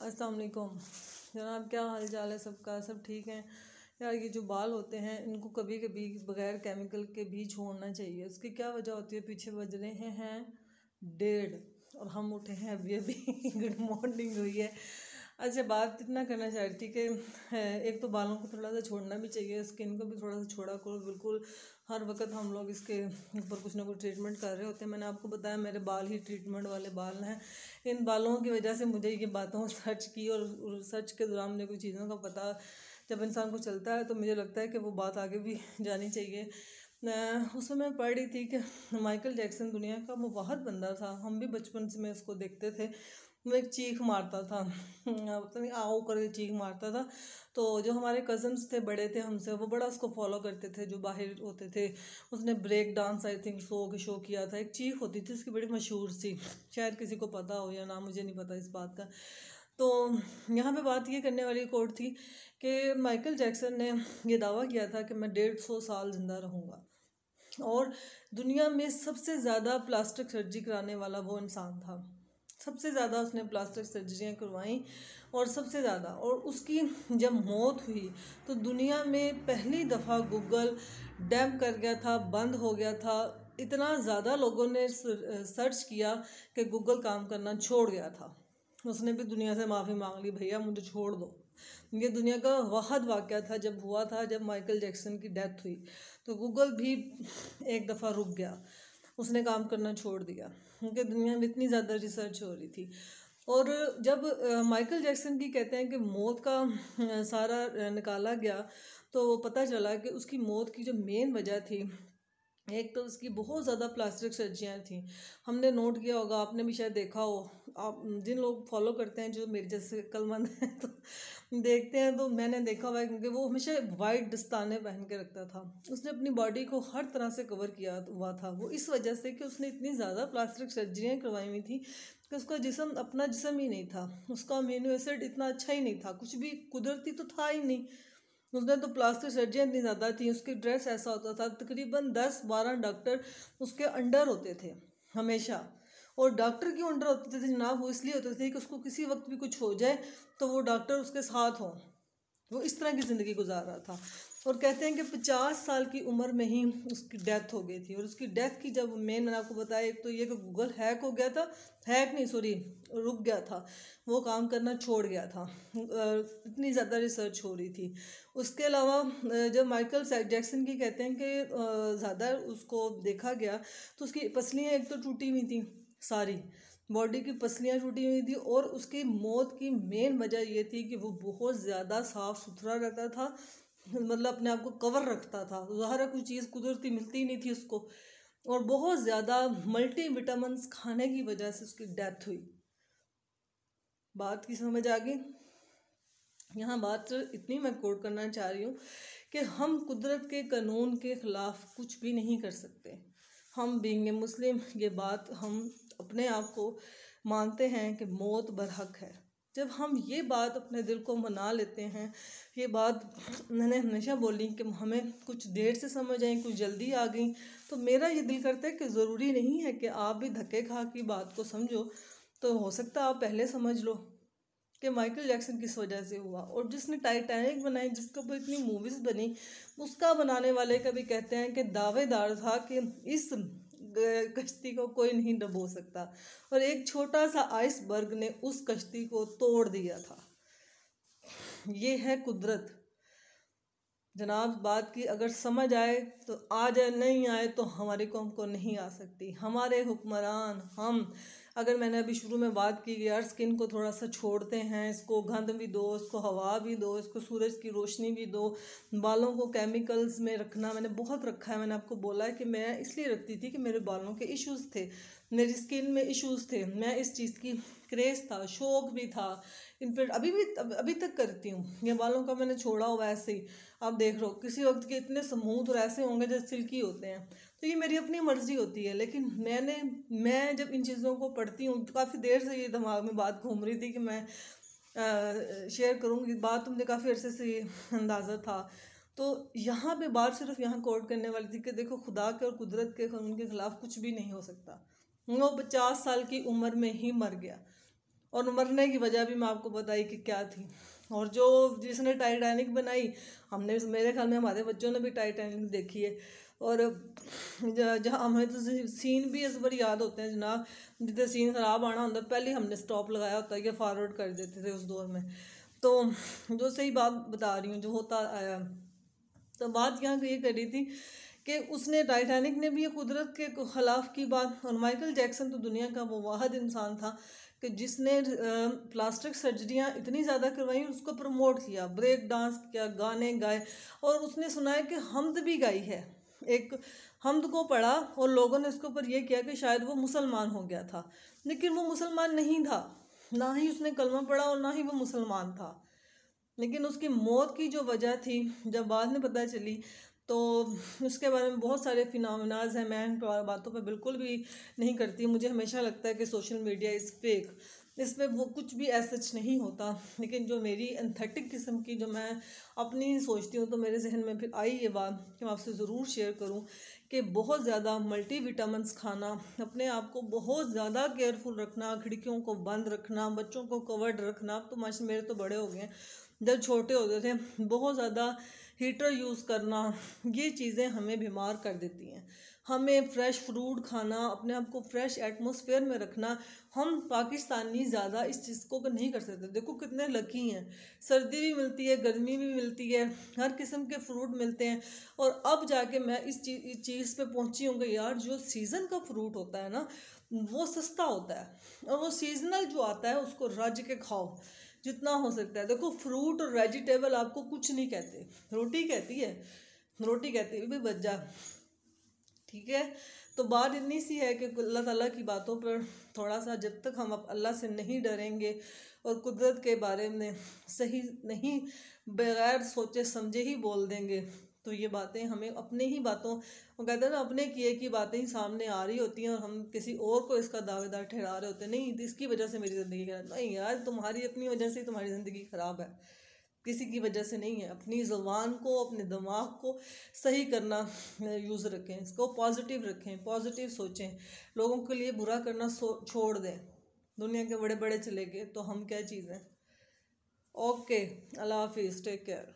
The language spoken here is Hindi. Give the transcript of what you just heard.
अस्सलाम वालेकुम जनाब, क्या हाल चाल है सबका? सब ठीक हैं यार। ये जो बाल होते हैं इनको कभी कभी बगैर केमिकल के भी छोड़ना चाहिए। उसकी क्या वजह होती है? पीछे बज रहे हैं 1:30 और हम उठे हैं अभी अभी गुड मॉर्निंग हुई है। अच्छा, बात इतना करना चाह रही थी कि एक तो बालों को थोड़ा सा छोड़ना भी चाहिए, स्किन को भी थोड़ा सा छोड़ा करो। बिल्कुल हर वक्त हम लोग इसके ऊपर कुछ ना कुछ ट्रीटमेंट कर रहे होते हैं। मैंने आपको बताया मेरे बाल ही ट्रीटमेंट वाले बाल हैं। इन बालों की वजह से मुझे ये बातों सर्च की और सर्च के दौरान मुझे कुछ चीज़ों का पता जब इंसान को चलता है तो मुझे लगता है कि वो बात आगे भी जानी चाहिए। उसमें मैं पढ़ रही थी कि माइकल जैक्सन दुनिया का मुवाहद बंदा था। हम भी बचपन से में उसको देखते थे। वो एक चीख मारता था, पता नहीं आओ करके चीख मारता था। तो जो हमारे कज़न्स थे, बड़े थे हमसे, वो बड़ा उसको फॉलो करते थे। जो बाहर होते थे, उसने break dance I think show किया था। एक चीख होती थी उसकी बड़ी मशहूर सी, शायद किसी को पता हो या ना, मुझे नहीं पता इस बात का। तो यहाँ पे बात ये करने वाली कोट थी कि माइकल जैक्सन ने ये दावा किया था कि मैं 150 साल ज़िंदा रहूँगा, और दुनिया में सबसे ज़्यादा प्लास्टिक सर्जरी कराने वाला वो इंसान था। सबसे ज़्यादा उसने प्लास्टिक सर्जरियाँ करवाई और सबसे ज़्यादा। और उसकी जब मौत हुई तो दुनिया में पहली दफ़ा गूगल डैम कर गया था, बंद हो गया था। इतना ज़्यादा लोगों ने सर्च किया कि गूगल काम करना छोड़ गया था। उसने भी दुनिया से माफ़ी मांग ली, भैया मुझे छोड़ दो। ये दुनिया का वाहद वाक़या था जब हुआ था, जब माइकल जैक्सन की डेथ हुई तो गूगल भी एक दफ़ा रुक गया, उसने काम करना छोड़ दिया क्योंकि दुनिया में इतनी ज़्यादा रिसर्च हो रही थी। और जब माइकल जैक्सन की कहते हैं कि मौत का सारा निकाला गया तो पता चला कि उसकी मौत की जो मेन वजह थी, एक तो उसकी बहुत ज़्यादा प्लास्टिक सर्जरियाँ थी। हमने नोट किया होगा, आपने भी शायद देखा हो, आप जिन लोग फॉलो करते हैं जो मेरे जैसे अक्लमंद हैं तो देखते हैं, तो मैंने देखा हुआ है क्योंकि वो हमेशा वाइट दस्ताने पहन के रखता था। उसने अपनी बॉडी को हर तरह से कवर किया हुआ था। वो इस वजह से कि उसने इतनी ज़्यादा प्लास्टिक सर्जरियाँ करवाई हुई थी कि उसका जिस्म अपना जिस्म ही नहीं था। उसका अमीनो एसिड इतना अच्छा ही नहीं था, कुछ भी कुदरती तो था ही नहीं। उसने तो प्लास्टिक सर्जरियाँ इतनी ज़्यादा थी। उसकी ड्रेस ऐसा होता था, तकरीबन 10-12 डॉक्टर उसके अंडर होते थे हमेशा। और डॉक्टर क्यों अंडर होते थे जनाब? वो इसलिए होते थे कि उसको किसी वक्त भी कुछ हो जाए तो वो डॉक्टर उसके साथ हों। वो इस तरह की ज़िंदगी गुजार रहा था। और कहते हैं कि 50 साल की उम्र में ही उसकी डेथ हो गई थी। और उसकी डेथ की जब मैंने आपको बताया, एक तो ये कि गूगल हैक हो गया था, हैक नहीं सॉरी रुक गया था, वो काम करना छोड़ गया था। इतनी ज़्यादा रिसर्च हो रही थी। उसके अलावा जब माइकल जैक्सन की कहते हैं कि ज़्यादा उसको देखा गया तो उसकी पसलियाँ एक तो टूटी हुई थी, सारी बॉडी की पसलियाँ टूटी हुई थी। और उसकी मौत की मेन वजह ये थी कि वो बहुत ज़्यादा साफ़ सुथरा रहता था, मतलब अपने आप को कवर रखता था। ज़ाहिर है कोई चीज़ कुदरती मिलती ही नहीं थी उसको, और बहुत ज़्यादा मल्टी विटामिन्स खाने की वजह से उसकी डेथ हुई। बात की समझ आ गई? यहाँ बात इतनी मैं कोट करना चाह रही हूँ कि हम कुदरत के कानून के ख़िलाफ़ कुछ भी नहीं कर सकते। हम बीइंग ए मुस्लिम ये बात हम अपने आप को मानते हैं कि मौत बरहक है। जब हम ये बात अपने दिल को मना लेते हैं, ये बात मैंने हमेशा बोली कि हमें कुछ देर से समझ आई, कुछ जल्दी आ गई, तो मेरा ये दिल करता है कि ज़रूरी नहीं है कि आप भी धक्के खा की बात को समझो। तो हो सकता है आप पहले समझ लो कि माइकल जैक्सन किस वजह से हुआ। और जिसने टाइटैनिक बनाई, जिसके ऊपर इतनी मूवीज़ बनी, उसका बनाने वाले का भी कहते हैं कि दावेदार था कि इस कश्ती को कोई नहीं डुबो सकता, और एक छोटा सा आइसबर्ग ने उस कश्ती को तोड़ दिया था। ये है कुदरत जनाब। बात की अगर समझ आए तो आ जाए, नहीं आए तो हमारी कौम को नहीं आ सकती। हमारे हुक्मरान हम, अगर मैंने अभी शुरू में बात की कि यार स्किन को थोड़ा सा छोड़ते हैं, इसको गंध भी दो, इसको हवा भी दो, इसको सूरज की रोशनी भी दो, बालों को केमिकल्स में रखना मैंने बहुत रखा है। मैंने आपको बोला है कि मैं इसलिए रखती थी कि मेरे बालों के इश्यूज़ थे, मेरी स्किन में इश्यूज़ थे, मैं इस चीज़ की क्रेज़ था, शौक़ भी था। इन पर अभी तक करती हूँ। ये बालों का मैंने छोड़ा हुआ ऐसे ही, आप देख लो किसी वक्त के इतने स्मूथ और ऐसे होंगे जैसे सिल्की होते हैं। तो ये मेरी अपनी मर्ज़ी होती है। लेकिन मैं जब इन चीज़ों को पढ़ती हूँ, काफ़ी देर से ये दिमाग में बात घूम रही थी कि मैं शेयर करूँगी बात, तो मुझे काफ़ी अरसे से ये अंदाज़ा था। तो यहाँ पे बात सिर्फ यहाँ कोट करने वाली थी कि देखो खुदा के और कुदरत के कानून के ख़िलाफ़ कुछ भी नहीं हो सकता। वो 50 साल की उम्र में ही मर गया, और मरने की वजह भी मैं आपको बताई कि क्या थी। और जो जिसने टाइटैनिक बनाई, हमने, मेरे ख्याल में हमारे बच्चों ने भी टाइटैनिक देखी है। और जहाँ हमें तो सीन भी इस बार याद होते हैं जनाब, जितने सीन ख़राब आना होता है पहले हमने स्टॉप लगाया होता है या फॉरवर्ड कर देते थे उस दौर में। तो जो सही बात बता रही हूँ जो होता आया। तो बात यहाँ ये कर रही थी कि उसने, टाइटैनिक ने भी ये कुदरत के ख़िलाफ़ की बात। और माइकल जैक्सन तो दुनिया का वो वाहिद इंसान था कि जिसने प्लास्टिक सर्जरियाँ इतनी ज़्यादा करवाई, उसको प्रमोट किया, ब्रेक डांस किया, गाने गाए। और उसने सुनाया कि हमद भी गाई है, एक हमद को पढ़ा और लोगों ने उसके ऊपर यह किया कि शायद वो मुसलमान हो गया था, लेकिन वो मुसलमान नहीं था, ना ही उसने कलमा पढ़ा और ना ही वो मुसलमान था। लेकिन उसकी मौत की जो वजह थी, जब बाद में पता चली, तो उसके बारे में बहुत सारे फिनोमेनाज हैं। मैं इन बातों पे बिल्कुल भी नहीं करती। मुझे हमेशा लगता है कि सोशल मीडिया इज़ फेक, इसमें वो कुछ भी ऐसा सच नहीं होता। लेकिन जो मेरी एंथेटिक किस्म की जो मैं अपनी सोचती हूँ, तो मेरे जहन में फिर आई ये बात कि मैं आपसे ज़रूर शेयर करूँ कि बहुत ज़्यादा मल्टीविटामिन्स खाना, अपने आप को बहुत ज़्यादा केयरफुल रखना, खिड़कियों को बंद रखना, बच्चों को कवर्ड रखना। तो माशा मेरे तो बड़े हो गए हैं, जब छोटे होते थे बहुत ज़्यादा हीटर यूज़ करना, ये चीज़ें हमें बीमार कर देती हैं। हमें फ्रेश फ्रूट खाना, अपने आप को फ्रेश एटमॉस्फेयर में रखना। हम पाकिस्तानी ज़्यादा इस चीज़ को नहीं कर सकते। देखो कितने लकी हैं, सर्दी भी मिलती है, गर्मी भी मिलती है, हर किस्म के फ्रूट मिलते हैं। और अब जाके मैं इस चीज़ पे पहुंची हूँ कि यार जो सीज़न का फ्रूट होता है ना, वो सस्ता होता है, और वो सीजनल जो आता है उसको रज के खाओ जितना हो सकता है। देखो फ्रूट और वेजिटेबल आपको कुछ नहीं कहते, रोटी कहती है, रोटी कहती है भी बच जा, ठीक है। तो बात इतनी सी है कि अल्लाह ताला की बातों पर थोड़ा सा, जब तक हम अल्लाह से नहीं डरेंगे और कुदरत के बारे में सही नहीं, बगैर सोचे समझे ही बोल देंगे, तो ये बातें हमें अपने ही बातों, वो कहते हैं ना, अपने किए की बातें ही सामने आ रही होती हैं और हम किसी और को इसका दावेदार ठहरा रहे होते हैं। नहीं, इसकी वजह से मेरी ज़िंदगी खराब, नहीं यार, तुम्हारी अपनी वजह से तुम्हारी ज़िंदगी ख़राब है, किसी की वजह से नहीं है। अपनी ज़ुबान को, अपने दिमाग को सही करना यूज़ रखें, इसको पॉजिटिव रखें, पॉजिटिव सोचें, लोगों के लिए बुरा करना छोड़ दें। दुनिया के बड़े बड़े चले गए तो हम क्या चीज़ हैं। ओके, अल्लाह हाफिज़, टेक केयर।